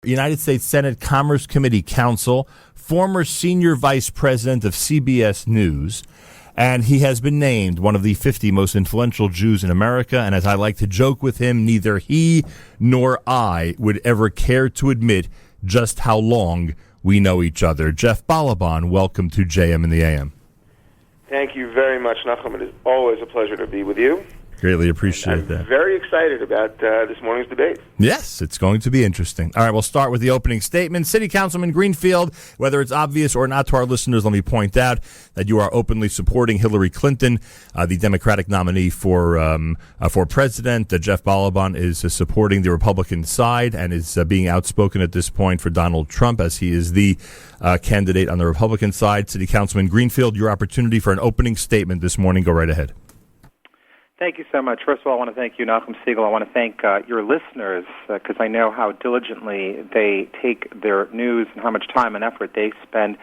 United States Senate Commerce Committee counsel, former senior vice president of CBS News, and he has been named one of the 50 most influential Jews in America. And as I like to joke with him, neither he nor I would ever care to admit just how long we know each other. Jeff Ballabon, welcome to JM in the AM. Thank you very much, Nachum. It is always a pleasure to be with you. Greatly appreciate that. I'm very excited about this morning's debate. Yes, it's going to be interesting. All right, we'll start with the opening statement. City Councilman Greenfield, whether it's obvious or not to our listeners, let me point out that you are openly supporting Hillary Clinton, the Democratic nominee for president. Jeff Ballabon is supporting the Republican side and is being outspoken at this point for Donald Trump, as he is the candidate on the Republican side. City Councilman Greenfield, your opportunity for an opening statement this morning. Go right ahead. Thank you so much. First of all, I want to thank you, Nachum Siegel. I want to thank your listeners because I know how diligently they take their news and how much time and effort they spend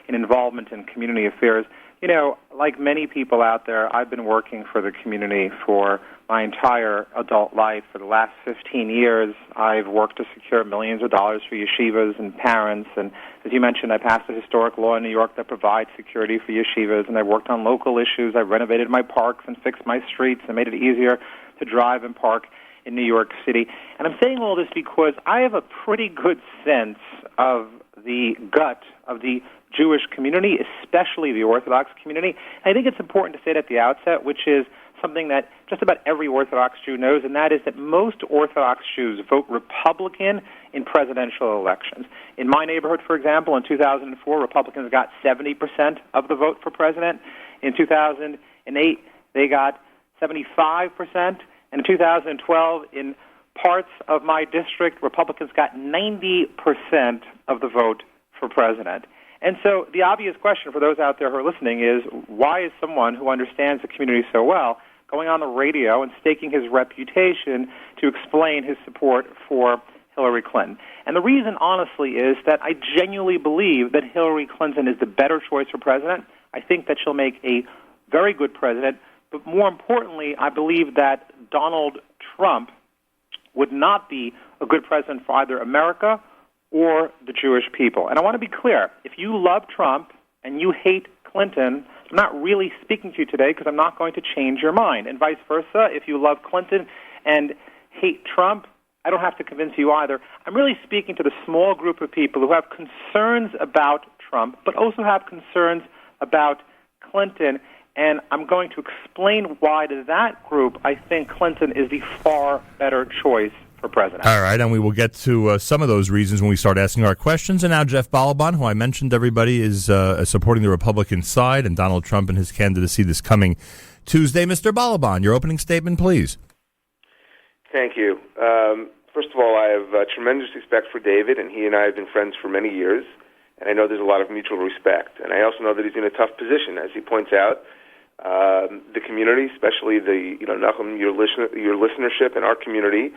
in involvement in community affairs. You know, like many people out there, I've been working for the community for my entire adult life. For the last 15 years, I've worked to secure millions of dollars for yeshivas and parents. And as you mentioned, I passed a historic law in New York that provides security for yeshivas. And I worked on local issues. I renovated my parks and fixed my streets and made it easier to drive and park in New York City. And I'm saying all this because I have a pretty good sense of the gut of the Jewish community, especially the Orthodox community. And I think it's important to say it at the outset, which is something that just about every Orthodox Jew knows, and that is that most Orthodox Jews vote Republican in presidential elections. In my neighborhood, for example, in 2004, Republicans got 70% of the vote for president. In 2008, they got 75%. And in 2012, in parts of my district, Republicans got 90% of the vote for president. And so the obvious question for those out there who are listening is, why is someone who understands the community so well going on the radio and staking his reputation to explain his support for Hillary Clinton? And the reason, honestly, is that I genuinely believe that Hillary Clinton is the better choice for president. I think that she'll make a very good president. But more importantly, I believe that Donald Trump would not be a good president for either America or the Jewish people. And I want to be clear, if you love Trump and you hate Clinton, I'm not really speaking to you today because I'm not going to change your mind. And vice versa, if you love Clinton and hate Trump, I don't have to convince you either. I'm really speaking to the small group of people who have concerns about Trump, but also have concerns about Clinton. And I'm going to explain why to that group I think Clinton is the far better choice for president. All right, and we will get to some of those reasons when we start asking our questions. And now Jeff Ballabon, who I mentioned everybody is supporting the Republican side and Donald Trump and his candidacy this coming Tuesday. Mr. Ballabon, your opening statement, please. Thank you. First of all, I have tremendous respect for David, and he and I have been friends for many years, and I know there's a lot of mutual respect. And I also know that he's in a tough position, as he points out. The community, especially Nachum, your listenership in our community,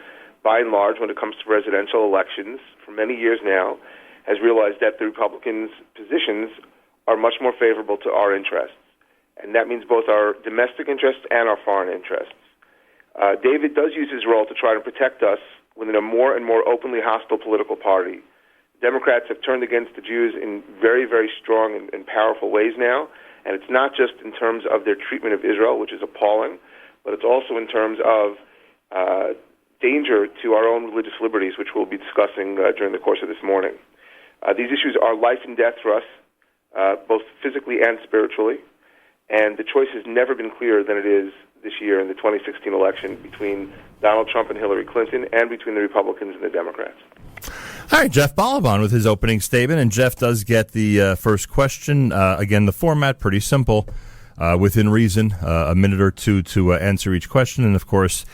by and large, when it comes to presidential elections, for many years now, has realized that the Republicans' positions are much more favorable to our interests. And that means both our domestic interests and our foreign interests. David does use his role to try to protect us within a more and more openly hostile political party. Democrats have turned against the Jews in very, very strong and powerful ways now. And it's not just in terms of their treatment of Israel, which is appalling, but it's also in terms of danger to our own religious liberties, which we'll be discussing during the course of this morning. These issues are life and death for us, both physically and spiritually, and the choice has never been clearer than it is this year in the 2016 election between Donald Trump and Hillary Clinton and between the Republicans and the Democrats. All right, Jeff Ballabon with his opening statement, and Jeff does get the first question. Again, the format, pretty simple, within reason, a minute or two to answer each question, and of course,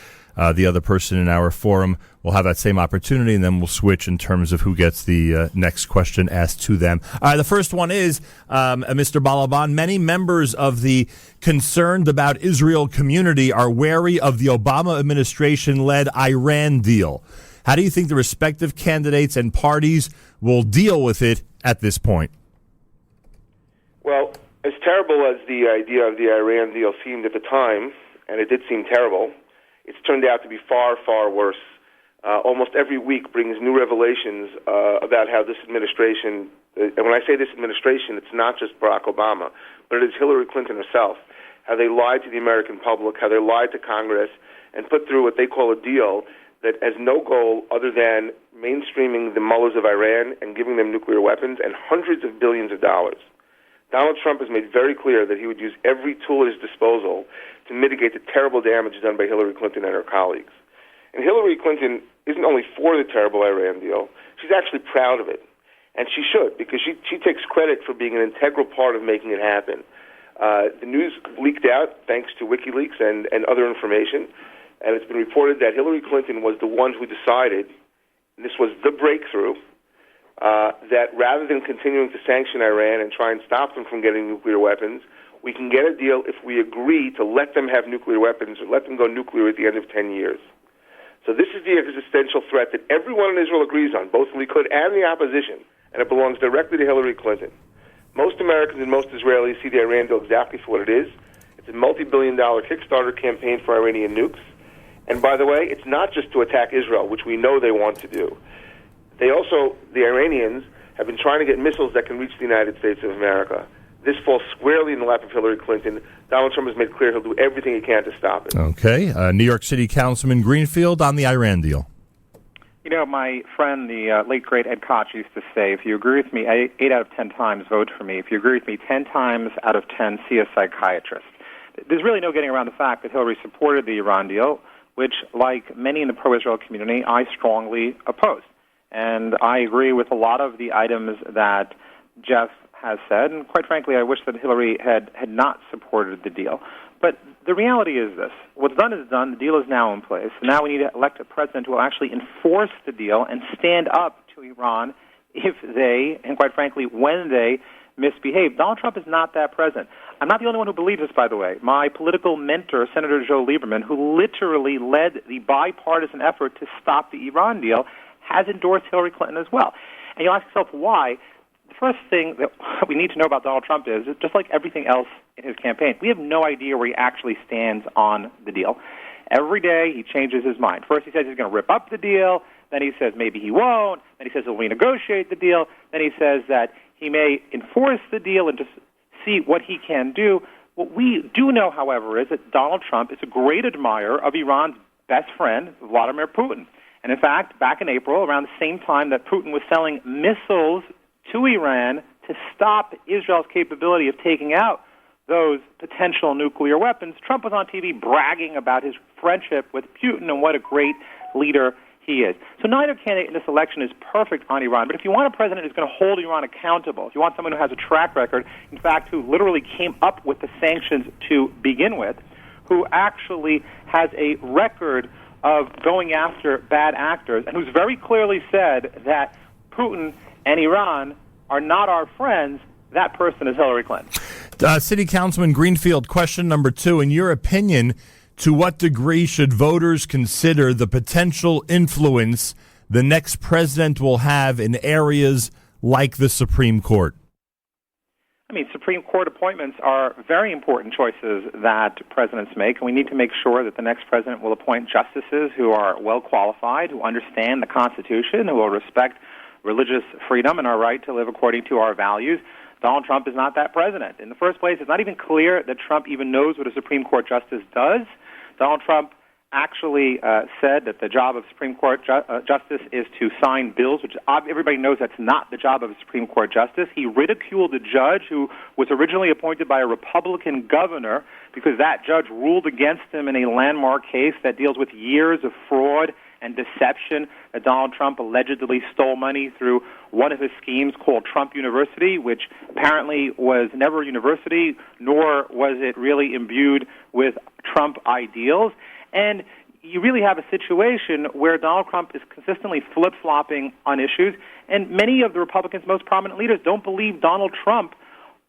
the other person in our forum will have that same opportunity, and then we'll switch in terms of who gets the next question asked to them. The first one is, Mr. Ballabon, many members of the concerned about Israel community are wary of the Obama administration-led Iran deal. How do you think the respective candidates and parties will deal with it at this point? Well, as terrible as the idea of the Iran deal seemed at the time, and it did seem terrible, it's turned out to be far, far worse almost every week brings new revelations about how this administration, and when I say this administration, it's not just Barack Obama, but it is Hillary Clinton herself, how they lied to the American public, how they lied to Congress, and put through what they call a deal that has no goal other than mainstreaming the mullahs of Iran and giving them nuclear weapons and hundreds of billions of dollars. Donald Trump has made very clear that he would use every tool at his disposal to mitigate the terrible damage done by Hillary Clinton and her colleagues. And Hillary Clinton isn't only for the terrible Iran deal, she's actually proud of it. And she should, because she takes credit for being an integral part of making it happen. The news leaked out thanks to WikiLeaks and other information, and it's been reported that Hillary Clinton was the one who decided, and this was the breakthrough, that rather than continuing to sanction Iran and try and stop them from getting nuclear weapons, we can get a deal if we agree to let them have nuclear weapons or let them go nuclear at the end of 10 years. So this is the existential threat that everyone in Israel agrees on, both the Likud and the opposition, and it belongs directly to Hillary Clinton. Most Americans and most Israelis see the Iran deal exactly for what it is. It's a multi-billion-dollar Kickstarter campaign for Iranian nukes. And by the way, it's not just to attack Israel, which we know they want to do. They also, the Iranians, have been trying to get missiles that can reach the United States of America. This falls squarely in the lap of Hillary Clinton. Donald Trump has made clear he'll do everything he can to stop it. Okay. New York City Councilman Greenfield on the Iran deal. You know, my friend, the late, great Ed Koch used to say, if you agree with me 8 out of 10 times, vote for me. If you agree with me 10 times out of 10, see a psychiatrist. There's really no getting around the fact that Hillary supported the Iran deal, which, like many in the pro-Israel community, I strongly oppose. And I agree with a lot of the items that Jeff has said, and quite frankly, I wish that Hillary had not supported the deal. But the reality is this. What's done is done. The deal is now in place. Now we need to elect a president who will actually enforce the deal and stand up to Iran if they, and quite frankly, when they misbehave. Donald Trump is not that president. I'm not the only one who believes this, by the way. My political mentor, Senator Joe Lieberman, who literally led the bipartisan effort to stop the Iran deal, has endorsed Hillary Clinton as well. And you'll ask yourself why. The first thing that we need to know about Donald Trump is, just like everything else in his campaign, we have no idea where he actually stands on the deal. Every day he changes his mind. First he says he's going to rip up the deal. Then he says maybe he won't. Then he says he'll renegotiate the deal. Then he says that he may enforce the deal and just see what he can do. What we do know, however, is that Donald Trump is a great admirer of Iran's best friend, Vladimir Putin. And in fact, back in April, around the same time that Putin was selling missiles to Iran to stop Israel's capability of taking out those potential nuclear weapons, Trump was on TV bragging about his friendship with Putin and what a great leader he is. So neither candidate in this election is perfect on Iran, but if you want a president who's going to hold Iran accountable, if you want someone who has a track record, in fact, who literally came up with the sanctions to begin with, who actually has a record of going after bad actors, and who's very clearly said that Putin and Iran are not our friends, that person is Hillary Clinton. City Councilman Greenfield, question number 2. In your opinion, to what degree should voters consider the potential influence the next president will have in areas like the Supreme Court? I mean, Supreme Court appointments are very important choices that presidents make, and we need to make sure that the next president will appoint justices who are well qualified, who understand the Constitution, who will respect religious freedom and our right to live according to our values. Donald Trump is not that president. In the first place, it's not even clear that Trump even knows what a Supreme Court justice does. Donald Trump actually said that the job of Supreme Court justice is to sign bills, which everybody knows that's not the job of a Supreme Court justice. He ridiculed a judge who was originally appointed by a Republican governor because that judge ruled against him in a landmark case that deals with years of fraud and deception that Donald Trump allegedly stole money through one of his schemes called Trump University, which apparently was never a university, nor was it really imbued with Trump ideals. And you really have a situation where Donald Trump is consistently flip-flopping on issues, and many of the Republicans' most prominent leaders don't believe Donald Trump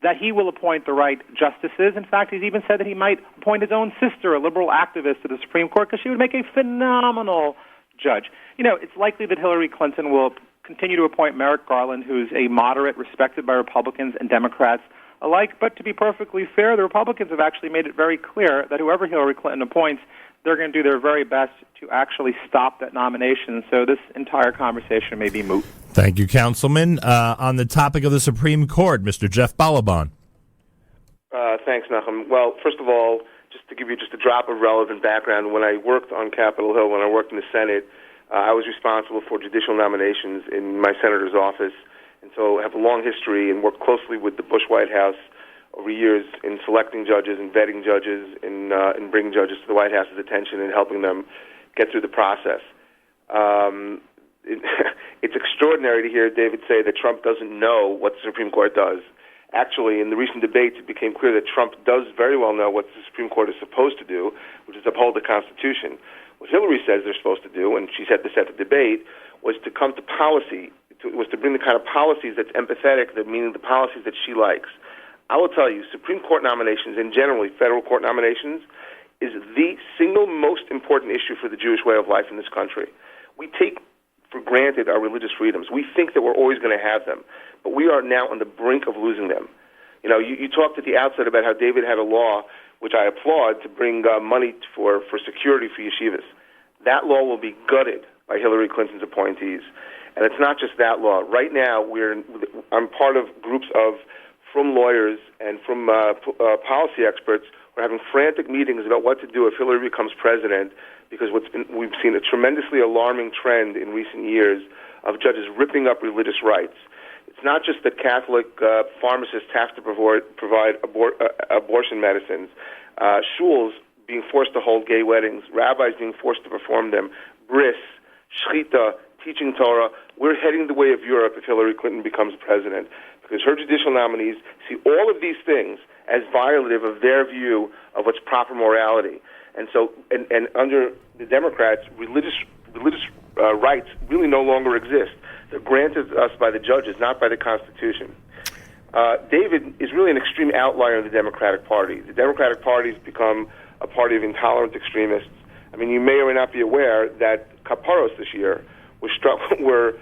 that he will appoint the right justices. In fact, he's even said that he might appoint his own sister, a liberal activist, to the Supreme Court because she would make a phenomenal judge. You know, it's likely that Hillary Clinton will continue to appoint Merrick Garland, who's a moderate, respected by Republicans and Democrats alike. But to be perfectly fair, the Republicans have actually made it very clear that whoever Hillary Clinton appoints, they're going to do their very best to actually stop that nomination. So this entire conversation may be moot. Thank you, Councilman. On the topic of the Supreme Court, Mr. Jeff Ballabon. Thanks, Nachum. Well, first of all, just to give you just a drop of relevant background, when I worked on Capitol Hill, when I worked in the Senate, I was responsible for judicial nominations in my senator's office, and so I have a long history and worked closely with the Bush White House over years in selecting judges and vetting judges and bringing judges to the White House's attention and helping them get through the process. It's extraordinary to hear David say that Trump doesn't know what the Supreme Court does. Actually, in the recent debates, it became clear that Trump does very well know what the Supreme Court is supposed to do, which is uphold the Constitution. What Hillary says they're supposed to do, and she said this at the debate, was to come to policy, was to bring the kind of policies that's empathetic, that meaning the policies that she likes. I will tell you, Supreme Court nominations and generally federal court nominations is the single most important issue for the Jewish way of life in this country. We take for granted our religious freedoms. We think that we're always going to have them, but we are now on the brink of losing them. You know, you talked at the outset about how David had a law, which I applaud, to bring money for security for yeshivas. That law will be gutted by Hillary Clinton's appointees. And it's not just that law. Right now, I'm part of groups from lawyers and from policy experts. We're having frantic meetings about what to do if Hillary becomes president, because we've seen a tremendously alarming trend in recent years of judges ripping up religious rights. It's not just that Catholic pharmacists have to provide abortion medicines, shuls being forced to hold gay weddings, rabbis being forced to perform them, bris, shechita, teaching Torah. We're heading the way of Europe if Hillary Clinton becomes president, because her judicial nominees see all of these things as violative of their view of what's proper morality. And so, and under the Democrats, religious rights really no longer exist. They're granted us by the judges, not by the Constitution. David is really an extreme outlier in the Democratic Party. The Democratic Party has become a party of intolerant extremists. I mean, you may or may not be aware that kaparos this year were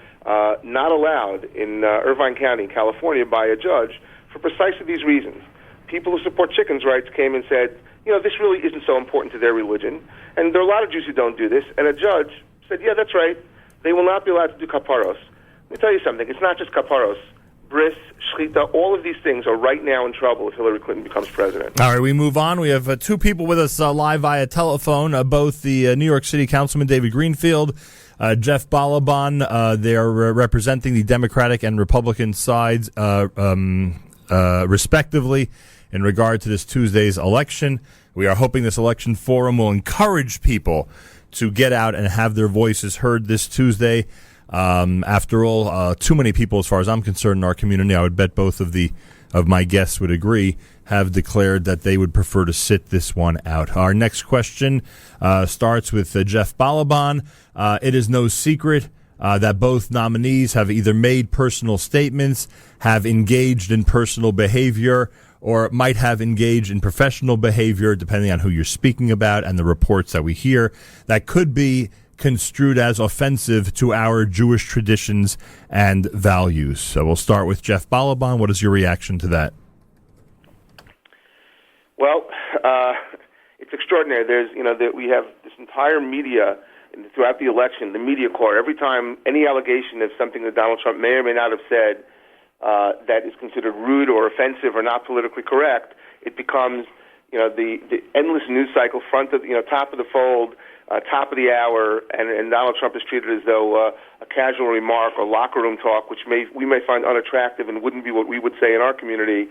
not allowed in Irvine County, California, by a judge for precisely these reasons. People who support chickens' rights came and said, you know, this really isn't so important to their religion. And there are a lot of Jews who don't do this. And a judge said, yeah, that's right. They will not be allowed to do kaparos. Let me tell you something. It's not just kaparos. Bris, shechita, all of these things are right now in trouble if Hillary Clinton becomes president. All right, we move on. We have two people with us live via telephone, both the New York City Councilman David Greenfield, Jeff Ballabon. They are representing the Democratic and Republican sides respectively in regard to this Tuesday's election. We are hoping this election forum will encourage people to get out and have their voices heard this Tuesday. After all, too many people, as far as I'm concerned, in our community, I would bet both of my guests would agree, have declared that they would prefer to sit this one out. Our next question starts with Jeff Ballabon. It is no secret that both nominees have either made personal statements, have engaged in personal behavior, or might have engaged in professional behavior, depending on who you're speaking about and the reports that we hear, that could be construed as offensive to our Jewish traditions and values. So we'll start with Jeff Ballabon. What is your reaction to that? Well, it's extraordinary. We have this entire media throughout the election, the media corps. Every time any allegation of something that Donald Trump may or may not have said that is considered rude or offensive or not politically correct, it becomes, the endless news cycle, top of the fold, top of the hour, and Donald Trump is treated as though a casual remark or locker room talk, which we may find unattractive and wouldn't be what we would say in our community,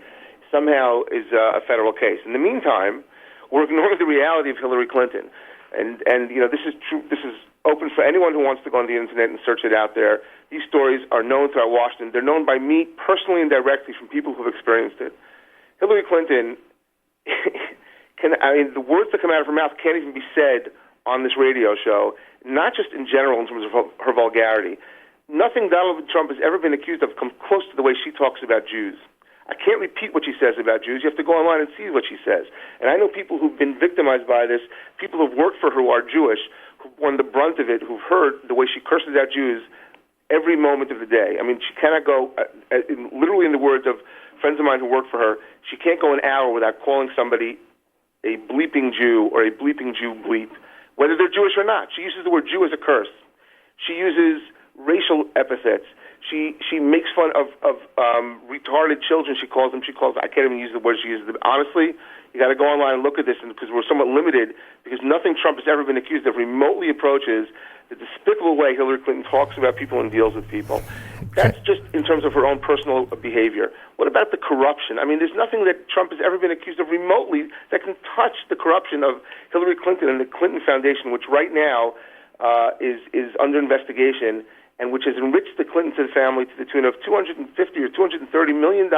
somehow is a federal case. In the meantime, we're ignoring the reality of Hillary Clinton. And this is true. This is open for anyone who wants to go on the internet and search it out there. These stories are known throughout Washington. They're known by me personally and directly from people who've experienced it. Hillary Clinton, the words that come out of her mouth can't even be said on this radio show, not just in general in terms of her vulgarity. Nothing Donald Trump has ever been accused of comes close to the way she talks about Jews. I can't repeat what she says about Jews. You have to go online and see what she says. And I know people who've been victimized by this, people who've worked for her who are Jewish, who've borne the brunt of it, who've heard the way she curses out Jews every moment of the day. I mean, she cannot go, literally in the words of friends of mine who work for her, she can't go an hour without calling somebody a bleeping Jew or a bleeping Jew bleep. whether they're Jewish or not. She uses the word Jew as a curse. She uses racial epithets. She makes fun of retarded children. She calls them. I can't even use the word she uses. Honestly, you got to go online and look at this, because we're somewhat limited, because nothing Trump has ever been accused of remotely approaches the despicable way Hillary Clinton talks about people and deals with people. That's just in terms of her own personal behavior. What about the corruption? I mean, there's nothing that Trump has ever been accused of remotely that can touch the corruption of Hillary Clinton and the Clinton Foundation, which right now is under investigation, and which has enriched the Clinton family to the tune of $250 or $230 million.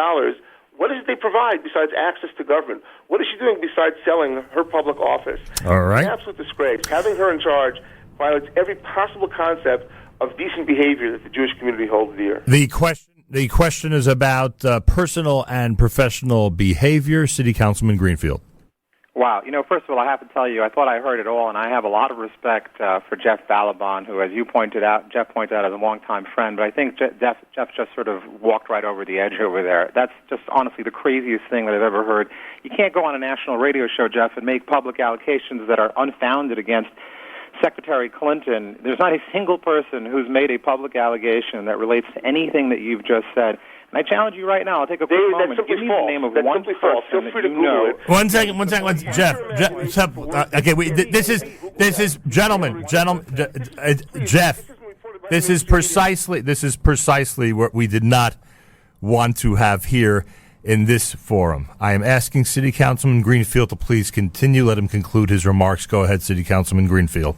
What does they provide besides access to government? What is she doing besides selling her public office? All right. It's an absolute disgrace. Having her in charge violates every possible concept of decent behavior that the Jewish community holds dear. The question is about personal and professional behavior. City Councilman Greenfield. Wow. First of all, I have to tell you, I thought I heard it all, and I have a lot of respect for Jeff Ballabon, who, as Jeff pointed out, is a longtime friend. But I think Jeff just sort of walked right over the edge over there. That's just honestly the craziest thing that I've ever heard. You can't go on a national radio show, Jeff, and make public allegations that are unfounded against Secretary Clinton. There's not a single person who's made a public allegation that relates to anything that you've just said. And I challenge you right now. I'll take a quick moment. Give me the name of one person that you know. One second. Jeff. Okay. This is gentlemen. Jeff. This is precisely what we did not want to have here in this forum. I am asking City Councilman Greenfield to please continue. Let him conclude his remarks. Go ahead, City Councilman Greenfield.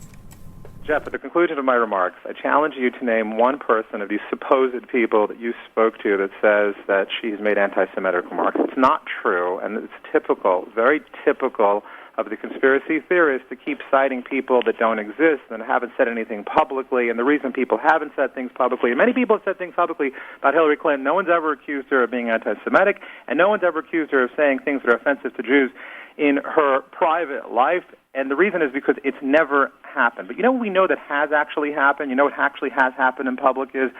Jeff, at the conclusion of my remarks, I challenge you to name one person of these supposed people that you spoke to that says that she's made anti-Semitic remarks. It's not true, and it's typical, very typical of the conspiracy theorists to keep citing people that don't exist and haven't said anything publicly. And the reason people haven't said things publicly, and many people have said things publicly about Hillary Clinton, no one's ever accused her of being anti-Semitic, and no one's ever accused her of saying things that are offensive to Jews in her private life. And the reason is because it's never happened. But what we know that has actually happened? What actually has happened in public is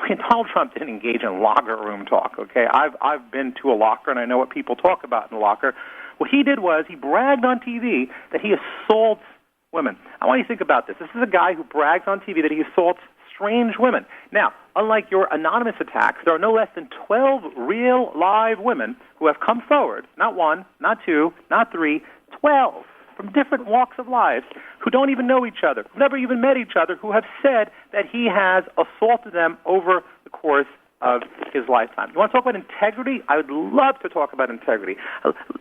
Donald Trump didn't engage in locker room talk, okay? I've been to a locker, and I know what people talk about in a locker. What he did was he bragged on TV that he assaults women. I want you to think about this. This is a guy who brags on TV that he assaults strange women. Now, unlike your anonymous attacks, there are no less than 12 real live women who have come forward, not one, not two, not three, 12 from different walks of life who don't even know each other, who've never even met each other, who have said that he has assaulted them over the course of his lifetime. You want to talk about integrity? I would love to talk about integrity,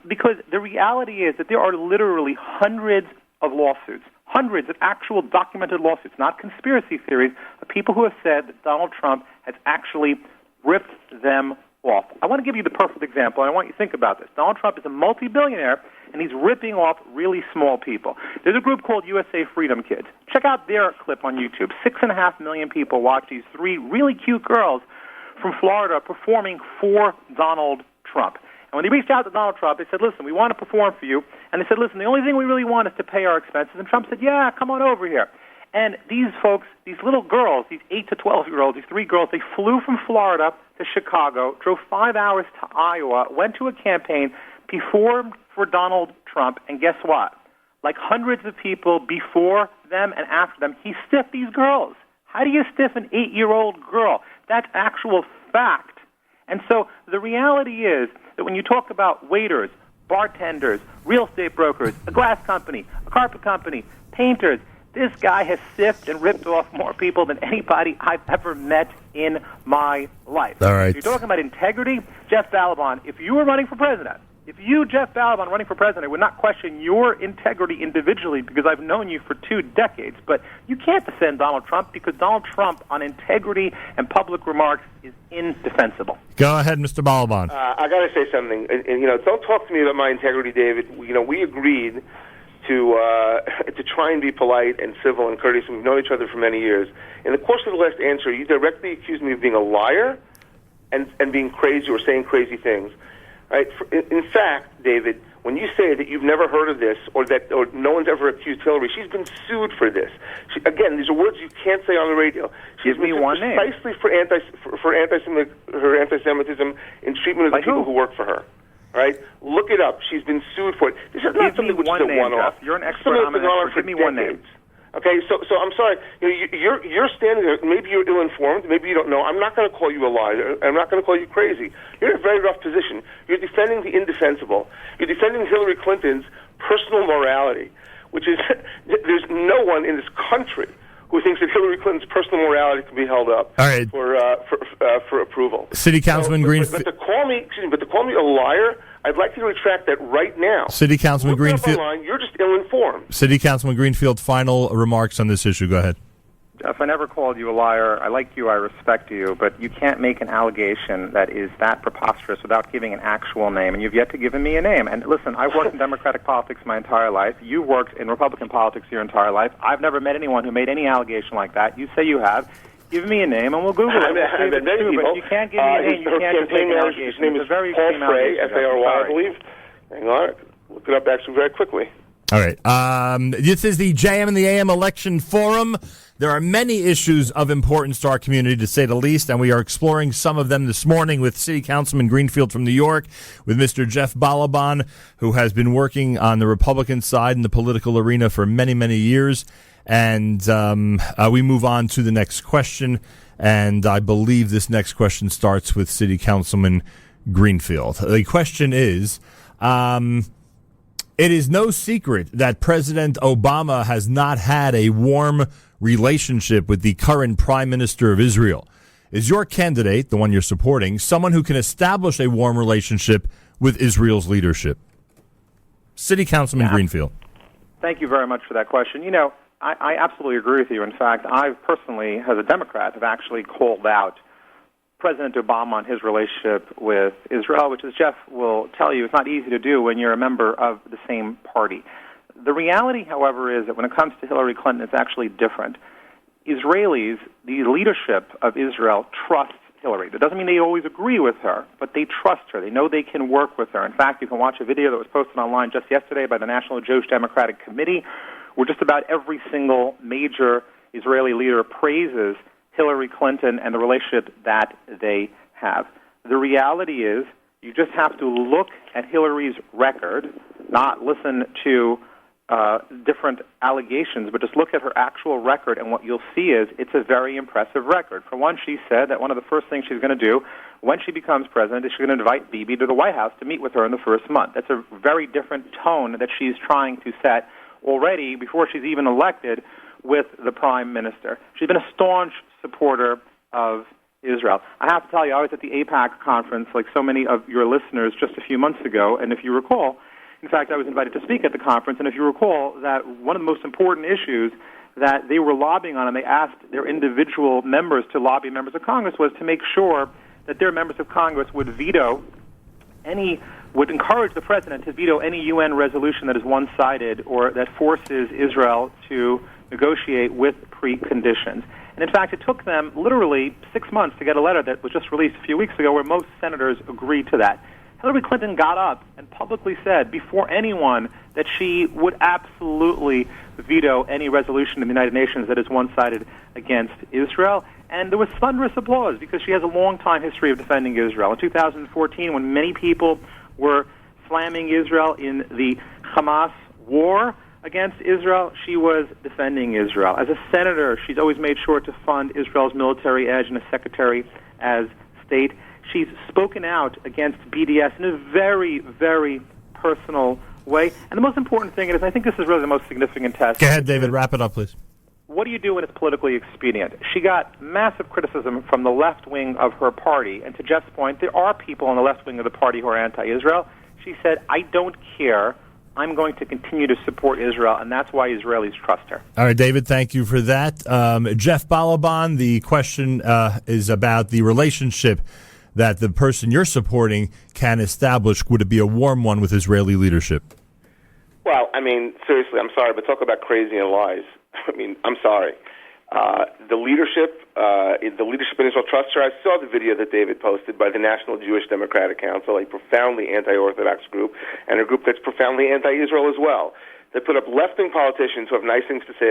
because the reality is that there are literally hundreds of lawsuits, hundreds of actual documented lawsuits, not conspiracy theories, of people who have said that Donald Trump has actually ripped them off. I want to give you the perfect example, and I want you to think about this. Donald Trump is a multi-billionaire, and he's ripping off really small people. There's a group called USA Freedom Kids. Check out their clip on YouTube. 6.5 million people watch these three really cute girls from Florida performing for Donald Trump. And when they reached out to Donald Trump, they said, listen, we want to perform for you. And they said, listen, the only thing we really want is to pay our expenses. And Trump said, yeah, come on over here. And these folks, these little girls, these 8 to 12-year-olds, these three girls, they flew from Florida to Chicago, drove 5 hours to Iowa, went to a campaign, performed for Donald Trump, and guess what? Like hundreds of people before them and after them, he stiffed these girls. How do you stiff an 8-year-old girl? That's actual fact. And so the reality is that when you talk about waiters, bartenders, real estate brokers, a glass company, a carpet company, painters, this guy has stiffed and ripped off more people than anybody I've ever met in my life. All right. If you're talking about integrity, Jeff Ballabon, if you were running for president, if you, Jeff Ballabon, running for president, I would not question your integrity individually because I've known you for 2 decades, but you can't defend Donald Trump because Donald Trump on integrity and public remarks is indefensible. Go ahead, Mr. Ballabon. I got to say something. And, don't talk to me about my integrity, David. We agreed to try and be polite and civil and courteous. We've known each other for many years. In the course of the last answer, you directly accused me of being a liar and being crazy or saying crazy things. Right? In fact, David, when you say that you've never heard of this or no one's ever accused Hillary, she's been sued for this. Again, these are words you can't say on the radio. She's Give me been one name. Precisely for her anti-Semitism in treatment of the people who work for her. Right? Look it up. She's been sued for it. This is not something which is a one-off. You're an expert. I'm an expert. Give me one name. Okay, so I'm sorry. You're standing there. Maybe you're ill-informed. Maybe you don't know. I'm not going to call you a liar. I'm not going to call you crazy. You're in a very rough position. You're defending the indefensible. You're defending Hillary Clinton's personal morality, which is there's no one in this country who thinks that Hillary Clinton's personal morality can be held up for approval. City Councilman Greenfield. But to call me a liar, I'd like you to retract that right now. City Councilman Greenfield. Online, you're just ill-informed. City Councilman Greenfield, final remarks on this issue. Go ahead. Jeff, I never called you a liar. I like you. I respect you. But you can't make an allegation that is that preposterous without giving an actual name. And you've yet to give me a name. And listen, I've worked in Democratic politics my entire life. You worked in Republican politics your entire life. I've never met anyone who made any allegation like that. You say you have. Give me a name, and we'll Google it. I met many people. But you can't give me a name. You can't just make an allegation. His name is Paul Frey, F-A-R-Y, I believe. Hang on. Look it up actually very quickly. All right. This is the JM and the AM Election Forum. There are many issues of importance to our community, to say the least, and we are exploring some of them this morning with City Councilman Greenfield from New York, with Mr. Jeff Ballabon, who has been working on the Republican side in the political arena for many, many years. And we move on to the next question, and I believe this next question starts with City Councilman Greenfield. The question is, it is no secret that President Obama has not had a warm relationship with the current Prime Minister of Israel. Is your candidate, the one you're supporting, someone who can establish a warm relationship with Israel's leadership? City Councilman Greenfield. Thank you very much for that question. You know, I absolutely agree with you. In fact, I personally, as a Democrat, have actually called out President Obama on his relationship with Israel, which, as Jeff will tell you, is not easy to do when you're a member of the same party. The reality, however, is that when it comes to Hillary Clinton, it's actually different. Israelis, the leadership of Israel, trusts Hillary. That doesn't mean they always agree with her, but they trust her. They know they can work with her. In fact, you can watch a video that was posted online just yesterday by the National Jewish Democratic Committee, where just about every single major Israeli leader praises Hillary Clinton and the relationship that they have. The reality is you just have to look at Hillary's record, not listen to different allegations, but just look at her actual record, and what you'll see is it's a very impressive record. For one, she said that one of the first things she's going to do when she becomes president is she's going to invite Bibi to the White House to meet with her in the first month. That's a very different tone that she's trying to set already before she's even elected with the Prime Minister. She's been a staunch supporter of Israel. I have to tell you, I was at the AIPAC conference, like so many of your listeners, just a few months ago, and if you recall, in fact, I was invited to speak at the conference, and if you recall, that one of the most important issues that they were lobbying on, and they asked their individual members to lobby members of Congress, was to make sure that their members of Congress would encourage the president to veto any UN resolution that is one-sided or that forces Israel to negotiate with preconditions. And in fact, it took them literally 6 months to get a letter that was just released a few weeks ago where most senators agreed to that. Hillary Clinton got up and publicly said before anyone that she would absolutely veto any resolution in the United Nations that is one-sided against Israel. And there was thunderous applause because she has a long-time history of defending Israel. In 2014, when many people were slamming Israel in the Hamas war against Israel, she was defending Israel. As a senator, she's always made sure to fund Israel's military edge, and as secretary as state, she's spoken out against BDS in a very, very personal way. And the most important thing is, I think this is really the most significant test. Go ahead, David. Wrap it up, please. What do you do when it's politically expedient? She got massive criticism from the left wing of her party. And to Jeff's point, there are people on the left wing of the party who are anti-Israel. She said, I don't care. I'm going to continue to support Israel, and that's why Israelis trust her. All right, David, thank you for that. Jeff Ballabon, the question is about the relationship that the person you're supporting can establish. Would it be a warm one with Israeli leadership? Well, I mean, seriously, I'm sorry, but talk about crazy and lies. I mean, I'm sorry. The leadership in Israel trusts her. I saw the video that David posted by the National Jewish Democratic Council, a profoundly anti-Orthodox group, and a group that's profoundly anti-Israel as well. They put up left-wing politicians who have nice things to say